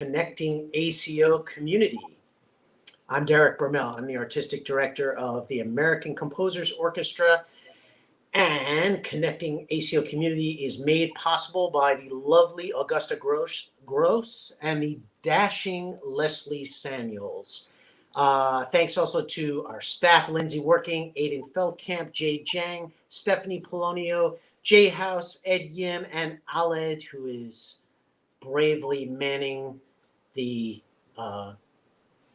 Connecting ACO Community. I'm Derek Bermel. I'm the Artistic Director of the American Composers Orchestra, and Connecting ACO Community is made possible by the lovely Augusta Gross and the dashing Leslie Samuels. Thanks also to our staff, Lindsay Working, Aiden Feldkamp, Jay Jang, Stephanie Polonio, Jay House, Ed Yim, and Aled, who is bravely manning the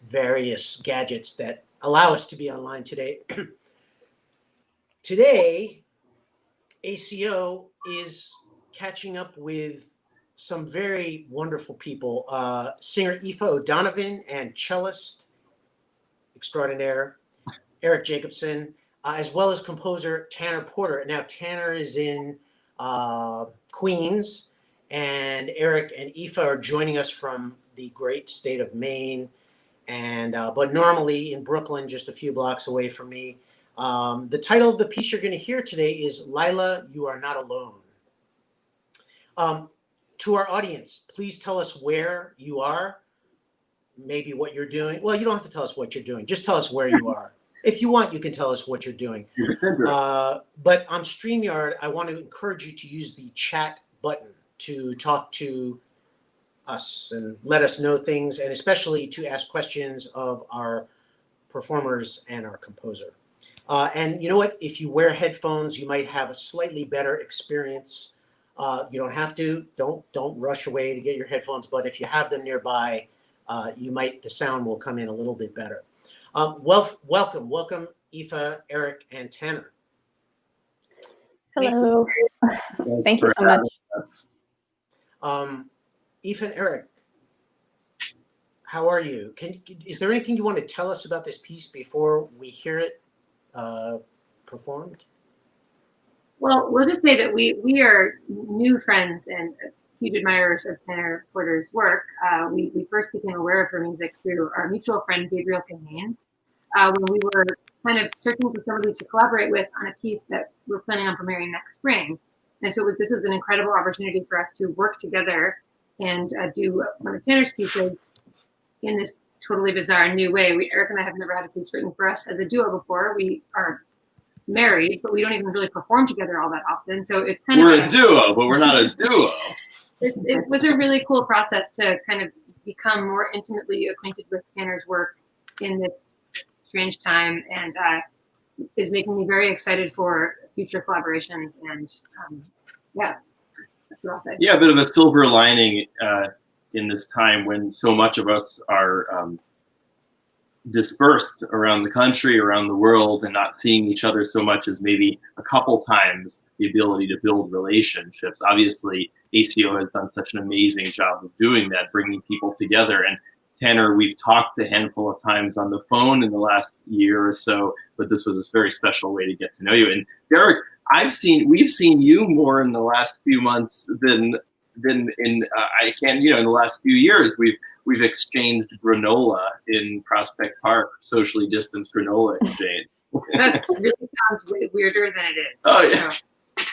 various gadgets that allow us to be online today. Today, ACO is catching up with some very wonderful people. Singer ERIC O'Donovan and cellist extraordinaire ERIC Jacobsen, as well as composer Tanner Porter. Now, Tanner is in Queens, and ERIC and ERIC are joining us from the great state of Maine, and but normally in Brooklyn, just a few blocks away from me. The title of the piece you're going to hear today is Lila, You Are Not Alone. To our audience, please tell us where you are, maybe what you're doing. Well, you don't have to tell us what you're doing. Just tell us where you are. If you want, you can tell us what you're doing. But on StreamYard, I want to encourage you to use the chat button to talk to us and let us know things, and especially to ask questions of our performers and our composer. And you know what? If you wear headphones, you might have a slightly better experience. You don't have to. Don't rush away to get your headphones. But if you have them nearby, the sound will come in a little bit better. Welcome, Aoife, ERIC, and Tanner. Hello. Thank you so much. Aoife and ERIC, how are you? Is there anything you want to tell us about this piece before we hear it performed? Well, we'll just say that we are new friends and huge admirers of Tanner Porter's work. We first became aware of her music through our mutual friend Gabriel Kahane, when we were kind of searching for somebody to collaborate with on a piece that we're planning on premiering next spring. And so this was an incredible opportunity for us to work together and do one of Tanner's pieces in this totally bizarre new way. ERIC and I have never had a piece written for us as a duo before. We are married, but we don't even really perform together all that often. So it's kind we're a duo, but we're not a duo. It was a really cool process to kind of become more intimately acquainted with Tanner's work in this strange time, and is making me very excited for future collaborations. And yeah, that's what I'll say. Yeah, a bit of a silver lining in this time when so much of us are dispersed around the country, around the world, and not seeing each other so much as maybe a couple times the ability to build relationships. Obviously, ACO has done such an amazing job of doing that, bringing people together. And Tanner, we've talked a handful of times on the phone in the last year or so, but this was a very special way to get to know you. And Derek, we've seen you more in the last few months than in in the last few years. We've exchanged granola in Prospect Park, socially distanced granola exchange. That really sounds way weirder than it is. Oh yeah.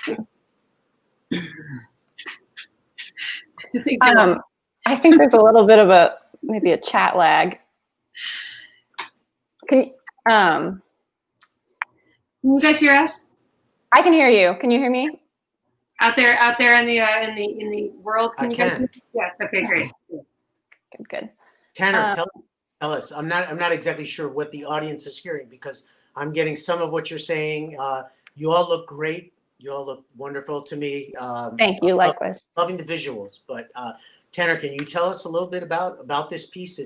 So. I think there's a little bit of maybe a chat lag. Can you guys hear us? I can hear you. Can you hear me? Out there in the world, can you guys hear me? Yes. Okay, great. Good. Tanner, tell us. I'm not exactly sure what the audience is hearing, because I'm getting some of what you're saying. You all look great. You all look wonderful to me. Thank you. Likewise. Loving the visuals. But Tanner, can you tell us a little bit about this piece?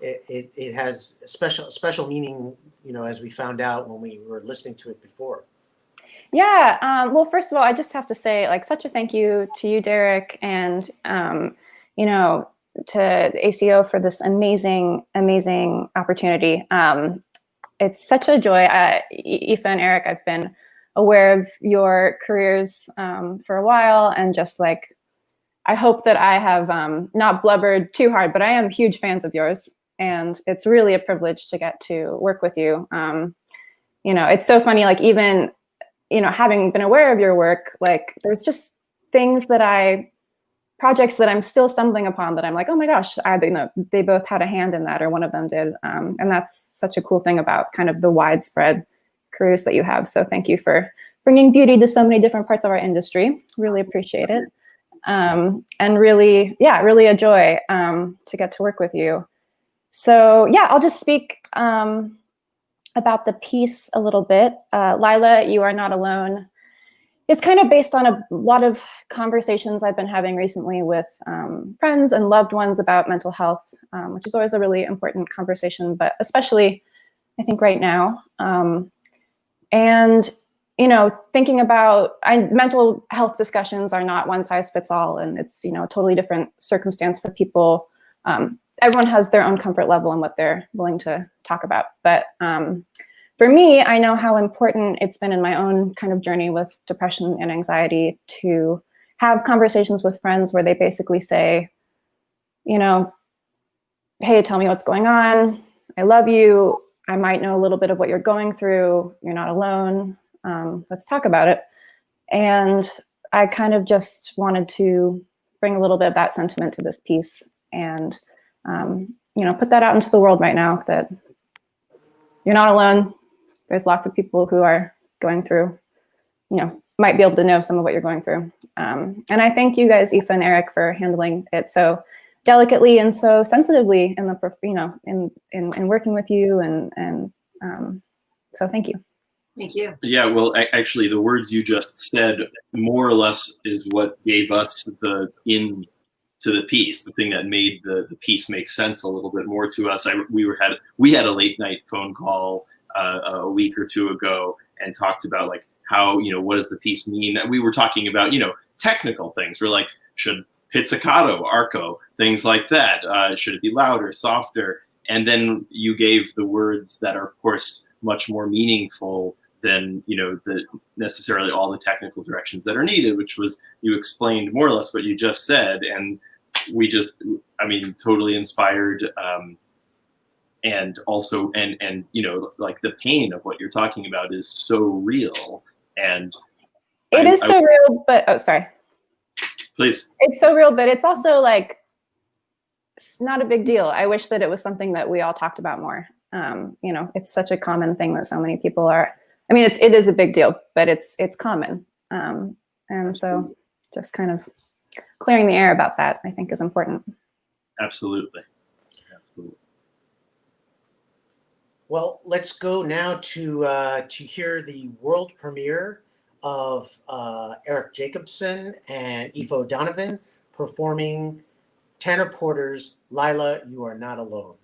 It has a special meaning, as we found out when we were listening to it before. Yeah. Well, first of all, I just have to say, such a thank you to you, Derek, and to ACO for this amazing opportunity. It's such a joy. Aoife and ERIC, I've been aware of your careers for a while, and just I hope that I have not blubbered too hard, but I am huge fans of yours, and it's really a privilege to get to work with you. It's so funny, even having been aware of your work, there's just things that I projects that I'm still stumbling upon that I'm like, oh my gosh, they both had a hand in that, or one of them did. And that's such a cool thing about kind of the widespread careers that you have. So thank you for bringing beauty to so many different parts of our industry. Really appreciate it. And really, yeah, really a joy to get to work with you. So yeah, I'll just speak about the piece a little bit. Lila, You Are Not Alone. It's kind of based on a lot of conversations I've been having recently with friends and loved ones about mental health, which is always a really important conversation, but especially I think right now. And, you know, thinking about mental health discussions are not one size fits all, and it's, you know, a totally different circumstance for people. Everyone has their own comfort level and what they're willing to talk about. But for me, I know how important it's been in my own kind of journey with depression and anxiety to have conversations with friends where they basically say, you know, hey, tell me what's going on. I love you. I might know a little bit of what you're going through. You're not alone. Let's talk about it. And I kind of just wanted to bring a little bit of that sentiment to this piece and, you know, put that out into the world right now, that you're not alone. There's lots of people who are going through, you know, might be able to know some of what you're going through. And I thank you guys, Aoife and Eric, for handling it so delicately and so sensitively in the, you know, in working with you. And so thank you. Thank you. Yeah, well, actually, the words you just said more or less is what gave us the in to the piece, the thing that made the piece make sense a little bit more to us. We had a late night phone call a week or two ago and talked about like how, you know, what does the piece mean? And we were talking about, you know, technical things. We're like, should pizzicato, arco, things like that. Should it be louder, softer? And then you gave the words that are, of course, much more meaningful than, you know, necessarily all the technical directions that are needed, which was, you explained more or less what you just said. And we just, I mean, totally inspired. And also, and you know, like the pain of what you're talking about is so real. And it is so real, but, oh, sorry. Please. It's so real, but it's also like, it's not a big deal. I wish that it was something that we all talked about more. You know, it's such a common thing that so many people are, I mean, it is a big deal, but it's common. And so just kind of clearing the air about that, I think, is important. Absolutely. Absolutely. Well, let's go now to hear the world premiere of ERIC JACOBSEN and AOIFE O'DONOVAN performing Tanner Porter's Lila, You Are Not Alone.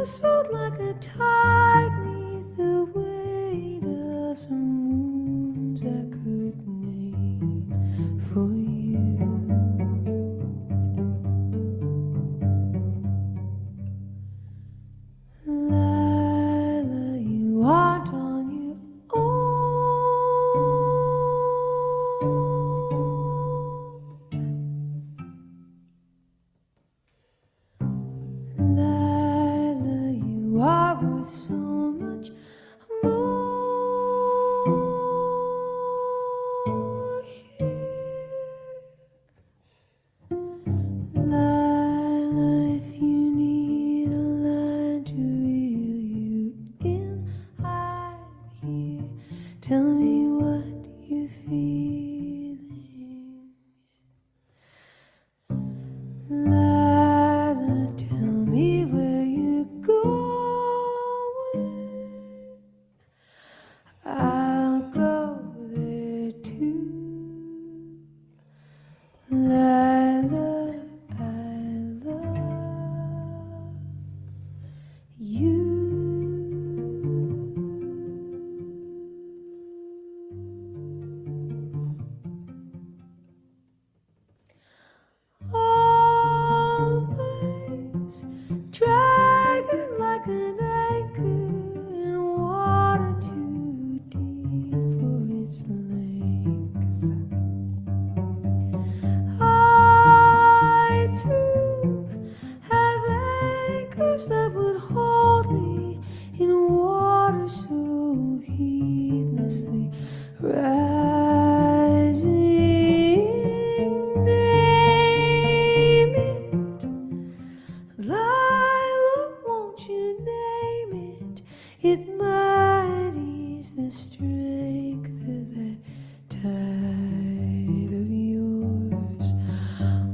nestled like a tide neath the weight of some wounds I could name for you. Lila, you aren't on your own. Lila, you are worth so much more here. Lila, if you need a line to reel you in, I'm here. Tell me what you're feeling. Lila, tell me where you're going. I'll go there too. Lila, I love you. Always dragging like an anchor in water too deep for its length. I too have anchors that would hold me in water so heedlessly rising. Name it, Lila, won't you name it? It might ease the strength of that tide of yours.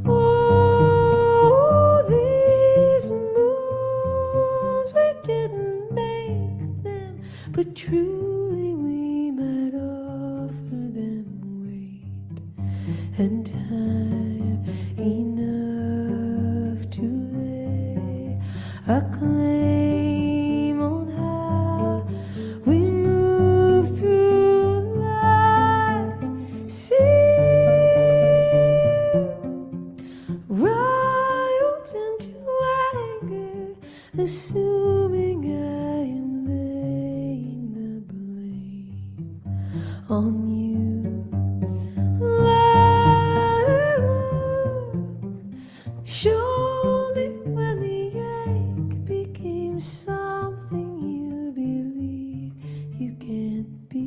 Oh, these moons, we didn't make them, but truly we might offer them weight and time enough to lay a claim on how we move through life. Seal riots into anger, assuming I am laying the blame on you. Lila, show me when the ache became something you believe you can't be.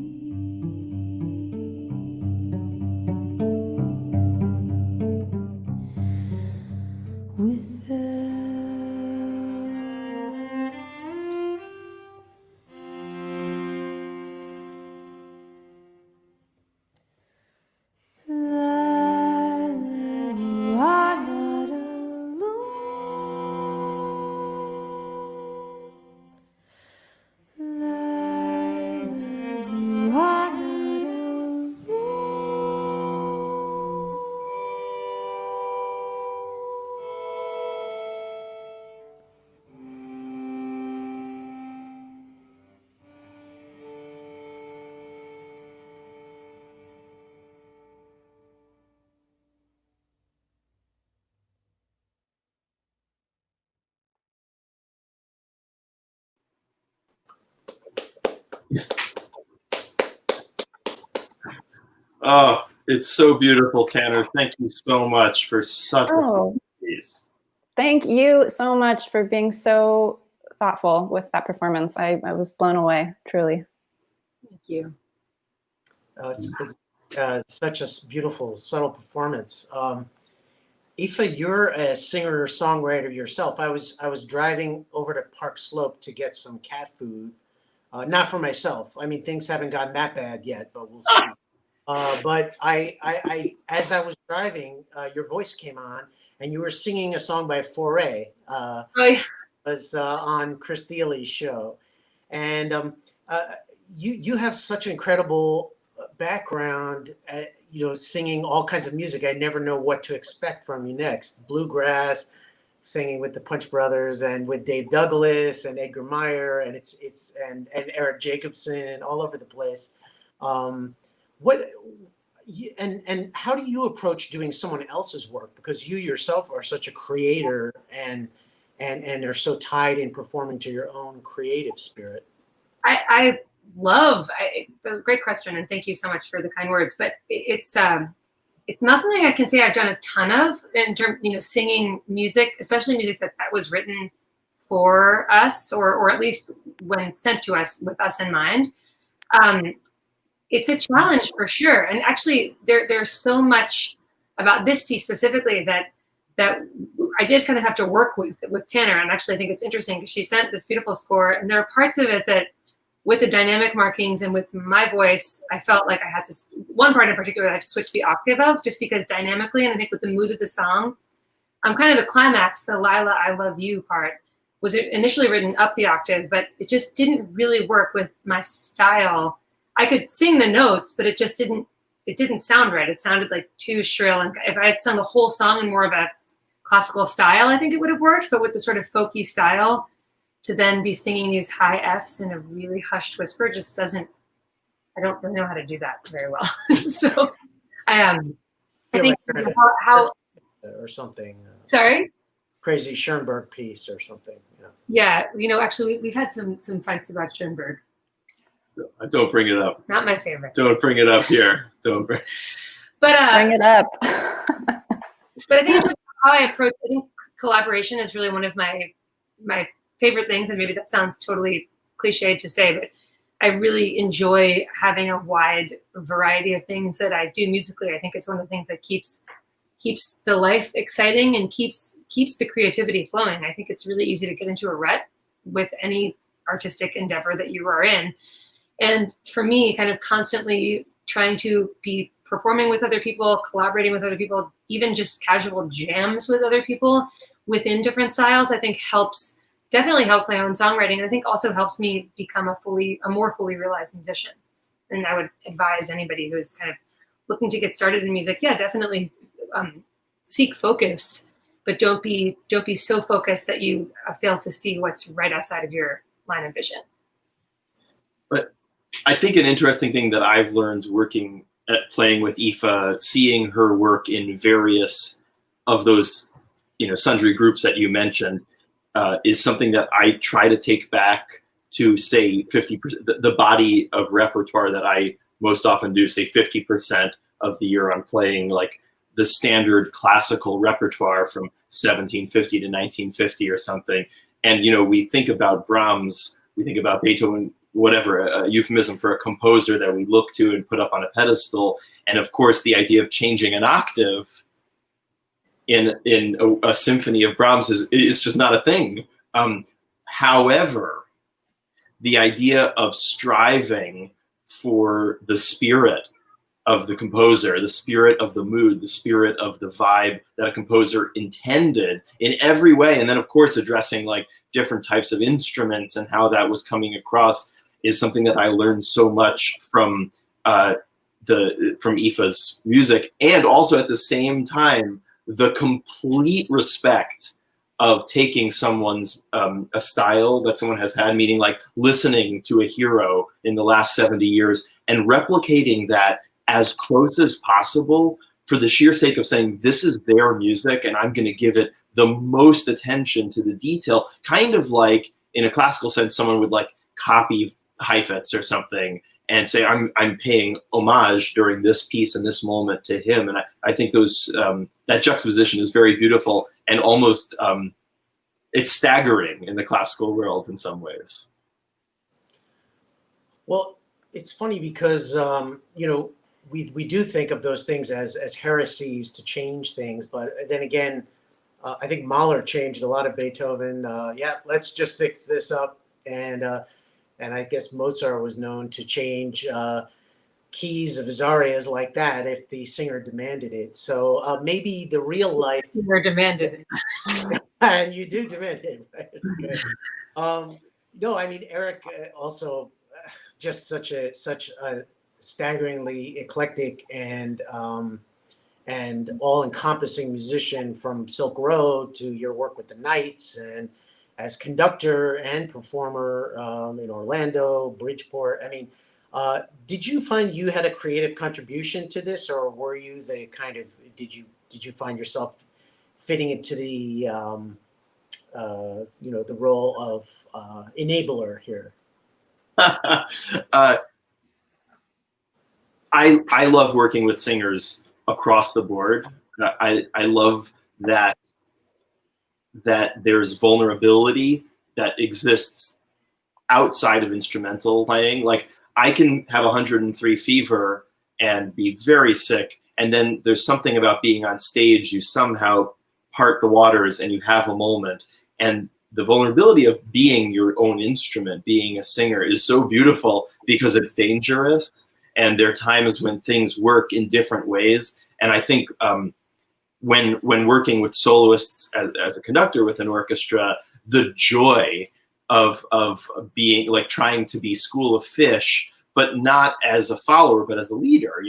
Oh, it's so beautiful, Tanner. Thank you so much for such a piece. Thank you so much for being so thoughtful with that performance. I was blown away, truly. Thank you. It's such a beautiful, subtle performance. Aoife, you're a singer songwriter yourself. I was driving over to Park Slope to get some cat food, not for myself. I mean, things haven't gotten that bad yet, but we'll see. But I as I was driving, your voice came on, and you were singing a song by Foray. Was on Chris Thiele's show, and you have such an incredible background at, singing all kinds of music. I never know what to expect from you next. Bluegrass, singing with the Punch Brothers and with Dave Douglas and Edgar Meyer and and Eric Jacobsen all over the place. And how do you approach doing someone else's work? Because you yourself are such a creator and are so tied in performing to your own creative spirit. I love a great question, and thank you so much for the kind words. But it's not something I can say I've done a ton of in terms, singing music, especially music that was written for us, or at least when sent to us with us in mind. It's a challenge for sure. And actually, there's so much about this piece specifically that I did kind of have to work with Tanner. And actually, I think it's interesting because she sent this beautiful score, and there are parts of it that, with the dynamic markings and with my voice, I felt like I had to, one part in particular, I had to switch the octave of, just because dynamically, and I think with the mood of the song, kind of the climax, the Lila, I Love You part, was initially written up the octave, but it just didn't really work with my style. I could sing the notes, but it didn't sound right. It sounded like too shrill. And if I had sung the whole song in more of a classical style, I think it would have worked, but with the sort of folky style, to then be singing these high Fs in a really hushed whisper just doesn't, I don't really know how to do that very well. So I think how or something. Sorry? Crazy Schoenberg piece or something. Yeah, actually we've had some fights about Schoenberg. Don't bring it up. Not my favorite. Don't bring it up here. Don't bring. But bring it up. But I think how I approach, I think collaboration is really one of my favorite things, and maybe that sounds totally cliched to say, but I really enjoy having a wide variety of things that I do musically. I think it's one of the things that keeps the life exciting and keeps the creativity flowing. I think it's really easy to get into a rut with any artistic endeavor that you are in. And for me, kind of constantly trying to be performing with other people, collaborating with other people, even just casual jams with other people within different styles, I think definitely helps my own songwriting. And I think also helps me become a more fully realized musician. And I would advise anybody who's kind of looking to get started in music, yeah, definitely seek focus, but don't be so focused that you fail to see what's right outside of your line of vision. But I think an interesting thing that I've learned working at playing with Aoife, seeing her work in various of those, sundry groups that you mentioned, is something that I try to take back to, say, 50%, the body of repertoire that I most often do, say 50% of the year I'm playing like the standard classical repertoire from 1750 to 1950 or something. And, we think about Brahms, we think about Beethoven, whatever, a euphemism for a composer that we look to and put up on a pedestal. And of course, the idea of changing an octave in a symphony of Brahms is just not a thing. However, the idea of striving for the spirit of the composer, the spirit of the mood, the spirit of the vibe that a composer intended in every way, and then of course addressing like different types of instruments and how that was coming across, is something that I learned so much from Aoife's music, and also at the same time the complete respect of taking someone's a style that someone has had, meaning like listening to a hero in the last 70 years and replicating that as close as possible for the sheer sake of saying this is their music and I'm going to give it the most attention to the detail, kind of like in a classical sense someone would like copy Heifetz or something and say I'm paying homage during this piece and this moment to him. And I think those that juxtaposition is very beautiful and almost it's staggering in the classical world in some ways. Well, it's funny because we do think of those things as heresies to change things, but then again, I think Mahler changed a lot of Beethoven. Let's just fix this up, and I guess Mozart was known to change keys of his arias like that if the singer demanded it. So maybe the real life singer demanded it, and you do demand it. Right? Okay. No, I mean Eric also just such a staggeringly eclectic and and all-encompassing musician from Silk Road to your work with the Knights and as conductor and performer in Orlando, Bridgeport. I mean, did you find you had a creative contribution to this, or were you the kind of, did you find yourself fitting into the the role of enabler here? I love working with singers across the board. I love that there's vulnerability that exists outside of instrumental playing. Like, I can have 103 fever and be very sick, and then there's something about being on stage, you somehow part the waters and you have a moment. And the vulnerability of being your own instrument, being a singer, is so beautiful because it's dangerous. And there are times when things work in different ways. And I think when working with soloists as a conductor with an orchestra, the joy of being, like, trying to be School of Fish, but not as a follower, but as a leader,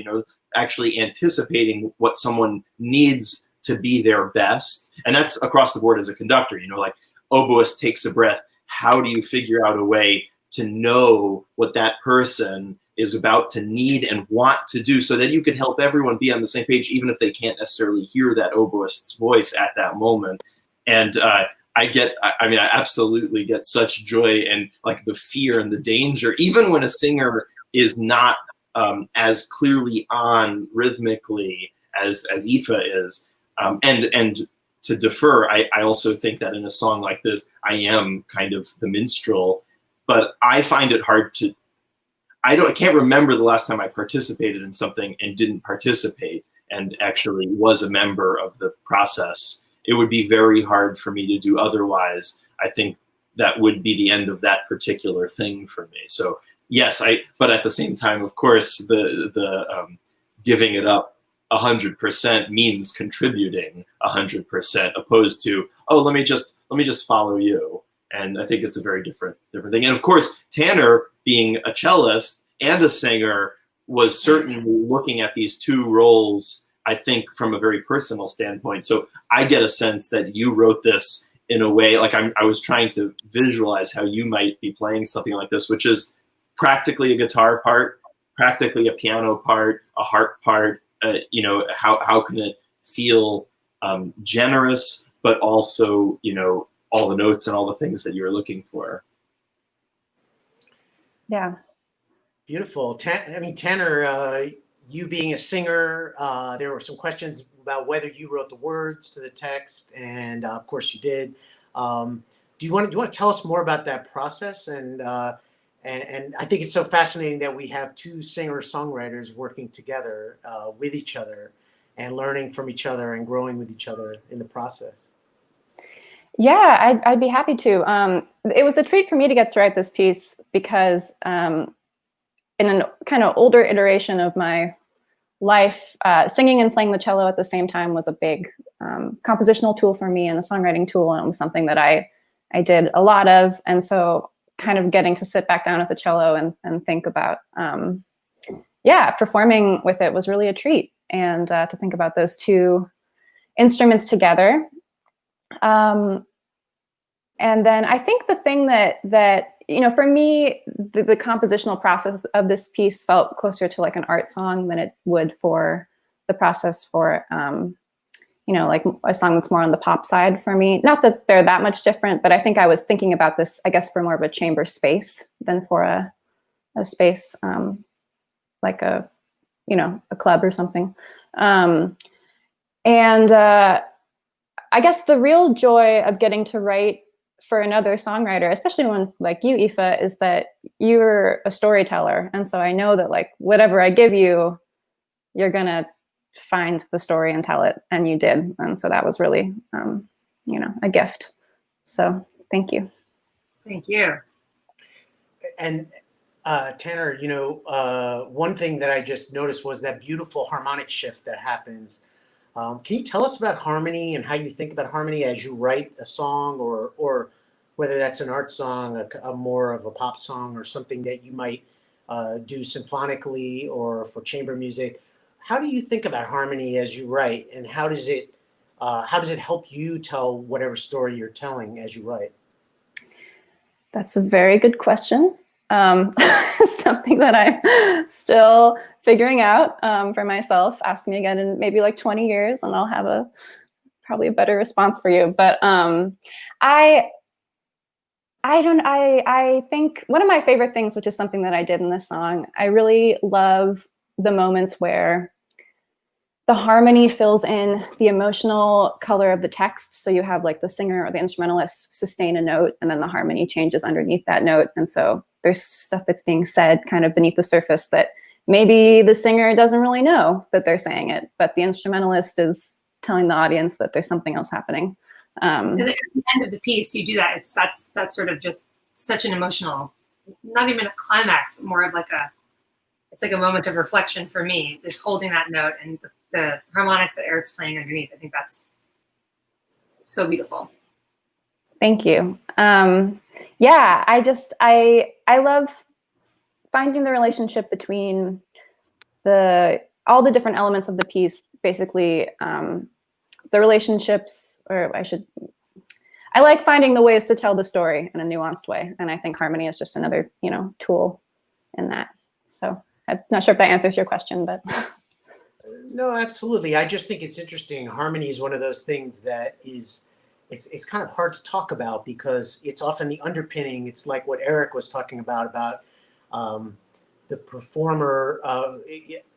actually anticipating what someone needs to be their best. And that's across the board as a conductor, like, oboist takes a breath. How do you figure out a way to know what that person is about to need and want to do, so that you can help everyone be on the same page, even if they can't necessarily hear that oboist's voice at that moment. And I absolutely get such joy and, like, the fear and the danger, even when a singer is not as clearly on rhythmically as AOIFE is. And to defer, I also think that in a song like this, I am kind of the minstrel, but I find it hard to, I can't remember the last time I participated in something and didn't participate and actually was a member of the process. It would be very hard for me to do otherwise. I think that would be the end of that particular thing for me. So yes, but at the same time, of course, the giving it up 100% means contributing 100%, opposed to, oh, let me just follow you. And I think it's a very different thing. And of course, Tanner, being a cellist and a singer, was certainly looking at these two roles, I think, from a very personal standpoint. So I get a sense that you wrote this in a way, like, I was trying to visualize how you might be playing something like this, which is practically a guitar part, practically a piano part, a harp part. How can it feel generous, but also, all the notes and all the things that you're looking for. Yeah. Beautiful. Tanner, you being a singer, there were some questions about whether you wrote the words to the text, and of course you did. Do you want to tell us more about that process? And I think it's so fascinating that we have two singer-songwriters working together with each other and learning from each other and growing with each other in the process. Yeah, I'd be happy to. It was a treat for me to get to write this piece because in a kind of older iteration of my life, singing and playing the cello at the same time was a big compositional tool for me and a songwriting tool, and it was something that I did a lot of. And so kind of getting to sit back down at the cello and think about, performing with it was really a treat. And to think about those two instruments together. And then I think the thing that for me, the compositional process of this piece felt closer to like an art song than it would for the process for, like a song that's more on the pop side for me. Not that they're that much different, but I think I was thinking about this, I guess, for more of a chamber space than for a space like a club or something. I guess the real joy of getting to write for another songwriter, especially one like you, AOIFE, is that you're a storyteller. And so I know that like whatever I give you, you're gonna find the story and tell it, and you did. And so that was really, a gift. So thank you. Thank you. And Tanner, one thing that I just noticed was that beautiful harmonic shift that happens. Can you tell us about harmony and how you think about harmony as you write a song, or whether that's an art song, a more of a pop song, or something that you might do symphonically or for chamber music? how do you think about harmony as you write, and how does it help you tell whatever story you're telling as you write? That's a very good question. Something that I'm still figuring out for myself. Ask me again in maybe like 20 years and I'll have probably a better response for you. But I think one of my favorite things, which is something that I did in this song, I really love the moments where the harmony fills in the emotional color of the text. So you have like the singer or the instrumentalist sustain a note and then the harmony changes underneath that note. And so there's stuff that's being said kind of beneath the surface that maybe the singer doesn't really know that they're saying it, but the instrumentalist is telling the audience that there's something else happening. And at the end of the piece, you do that. That's sort of just such an emotional, not even a climax, but more of like it's like a moment of reflection for me, just holding that note and the harmonics that Eric's playing underneath. I think that's so beautiful. Thank you. Yeah, I love finding the relationship between all the different elements of the piece, basically the relationships, I like finding the ways to tell the story in a nuanced way. And I think harmony is just another, tool in that. So I'm not sure if that answers your question, but. No, absolutely. I just think it's interesting. Harmony is one of those things that it's kind of hard to talk about because it's often the underpinning. It's like what Eric was talking about the performer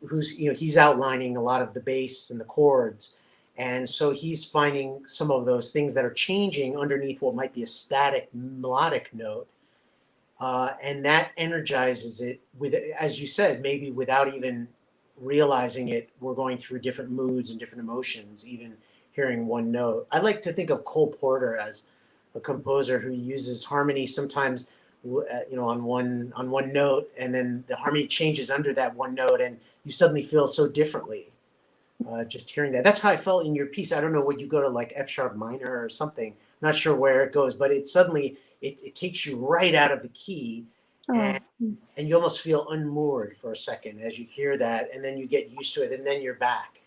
who's, he's outlining a lot of the bass and the chords. And so he's finding some of those things that are changing underneath what might be a static melodic note. And that energizes it with, as you said, maybe without even realizing it, we're going through different moods and different emotions, even hearing one note. I like to think of Cole Porter as a composer who uses harmony sometimes, on one note, and then the harmony changes under that one note, and you suddenly feel so differently. Just hearing that. That's how I felt in your piece. I don't know, would you go to like F sharp minor or something? I'm not sure where it goes, but it suddenly it takes you right out of the key. And you almost feel unmoored for a second as you hear that, and then you get used to it, and then you're back.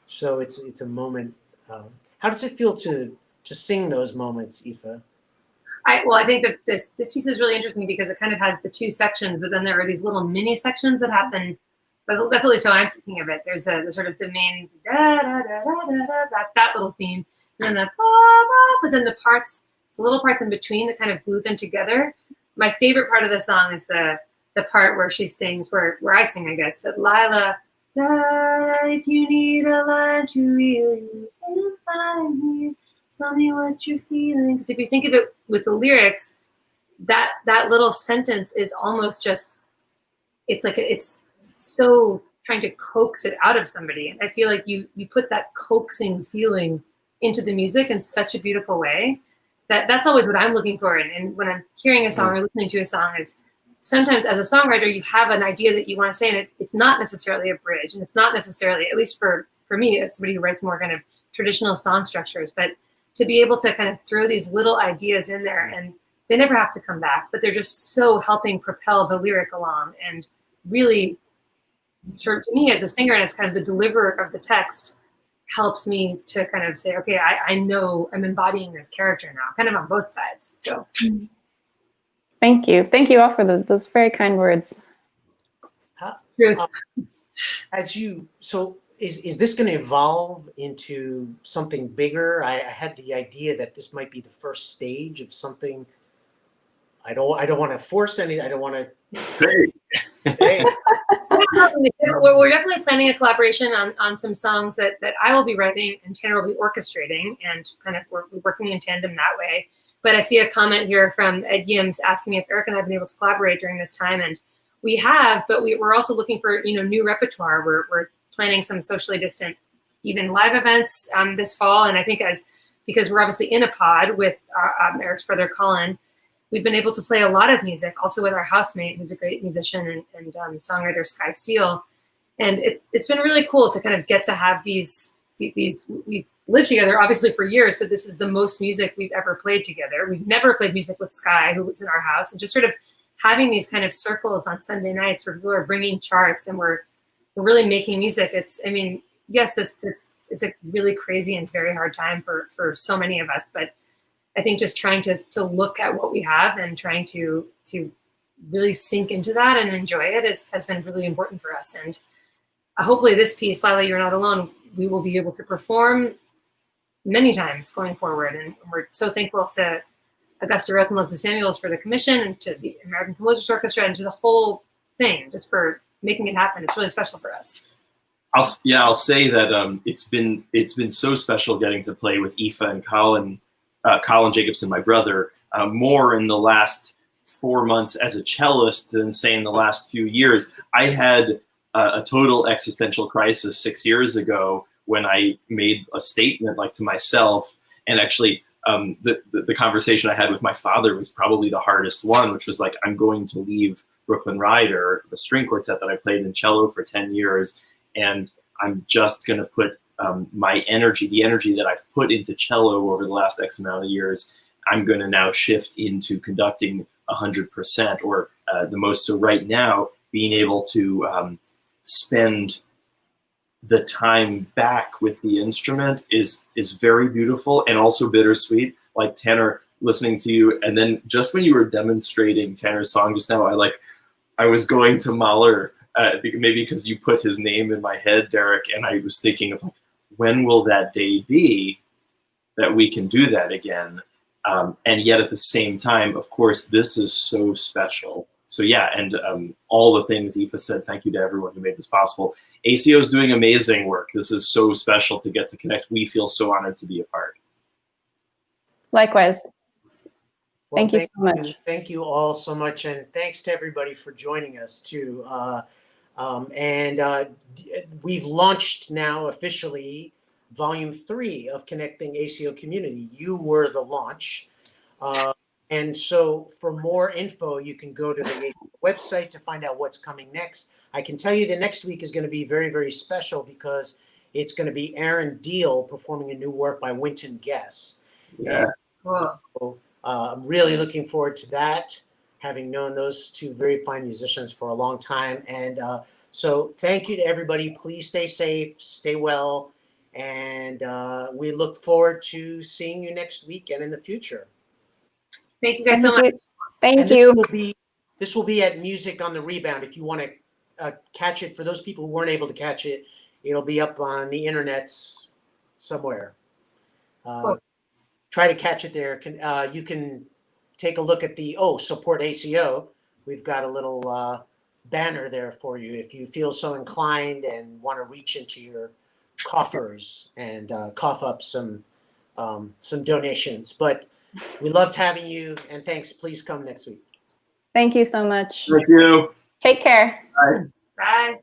So it's a moment. How does it feel to sing those moments, Aoife? I think that this piece is really interesting because it kind of has the two sections, but then there are these little mini sections that happen. That's at least how I'm thinking of it. There's the sort of the main da da da da da that little theme, and then the but then the little parts in between that kind of glue them together. My favorite part of the song is the part where she sings, where I sing, I guess, that Lila, if you need a line to reel you in, I'm here. Tell me what you're feeling. Because if you think of it with the lyrics, that little sentence is almost just, it's like it's so trying to coax it out of somebody. And I feel like you put that coaxing feeling into the music in such a beautiful way. That's always what I'm looking for. And when I'm hearing a song or listening to a song is sometimes as a songwriter, you have an idea that you want to say, and it's not necessarily a bridge. And it's not necessarily, at least for me, as somebody who writes more kind of traditional song structures, but to be able to kind of throw these little ideas in there, and they never have to come back, but they're just so helping propel the lyric along. And really, to me as a singer and as kind of the deliverer of the text, helps me to kind of say, okay, I know I'm embodying this character now, kind of on both sides. So thank you all for those very kind words. Is this going to evolve into something bigger? I had the idea that this might be the first stage of something. I don't want to force anything. I don't want to. Hey. We're definitely planning a collaboration on some songs that I will be writing and Tanner will be orchestrating, and kind of we're working in tandem that way. But I see a comment here from Ed Yims asking me if Eric and I have been able to collaborate during this time, and we have. But we're also looking for new repertoire. We're planning some socially distant, even live events this fall, and I think because we're obviously in a pod with Eric's brother Colin. We've been able to play a lot of music, also with our housemate, who's a great musician and songwriter, Sky Steele. And it's been really cool to kind of get to have these. We've lived together, obviously, for years, but this is the most music we've ever played together. We've never played music with Sky, who was in our house, and just sort of having these kind of circles on Sunday nights where people are bringing charts and we're really making music. I mean, yes, this is a really crazy and very hard time for so many of us, but I think just trying to look at what we have and trying to really sink into that and enjoy it has been really important for us. And hopefully this piece, Lila, You're Not Alone, we will be able to perform many times going forward. And we're so thankful to Augusta Rose and Leslie Samuels for the commission, and to the American Composers Orchestra, and to the whole thing, just for making it happen. It's really special for us. I'll say that it's been so special getting to play with Aoife and Colin Jacobsen, my brother, more in the last 4 months as a cellist than, say, in the last few years. I had a total existential crisis 6 years ago when I made a statement like to myself, and actually the conversation I had with my father was probably the hardest one, which was like, I'm going to leave Brooklyn Rider, the string quartet that I played in cello for 10 years, and I'm just going to put my energy, the energy that I've put into cello over the last X amount of years, I'm going to now shift into conducting 100%, or the most. So right now, being able to spend the time back with the instrument is very beautiful and also bittersweet. Like Tanner, listening to you, and then just when you were demonstrating Tanner's song just now, I was going to Mahler, maybe because you put his name in my head, Derek, and I was thinking of, when will that day be that we can do that again? And yet at the same time, of course, this is so special. So yeah, and all the things Aoife said, thank you to everyone who made this possible. ACO is doing amazing work. This is so special to get to connect. We feel so honored to be a part. Likewise. Well, Thank you so much. Thank you all so much, and thanks to everybody for joining us too. We've launched now officially Volume 3 of Connecting ACO Community. You were the launch. And so for more info, you can go to the website to find out what's coming next. I can tell you the next week is going to be very, very special, because it's going to be Aaron Deal performing a new work by Wynton Guess. Yeah. So, I'm really looking forward to that, having known those two very fine musicians for a long time. And so thank you to everybody. Please stay safe, stay well, and we look forward to seeing you next week and in the future. Thank you guys so much. Thank you. This will be at Music on the Rebound. If you want to catch it, for those people who weren't able to catch it, it'll be up on the internets somewhere. Cool. Try to catch it there. You can take a look at the support ACO. We've got a little banner there for you if you feel so inclined and want to reach into your coffers and cough up some donations. But we loved having you, and thanks. Please come next week. Thank you so much. Thank you. Take care. Bye. Bye.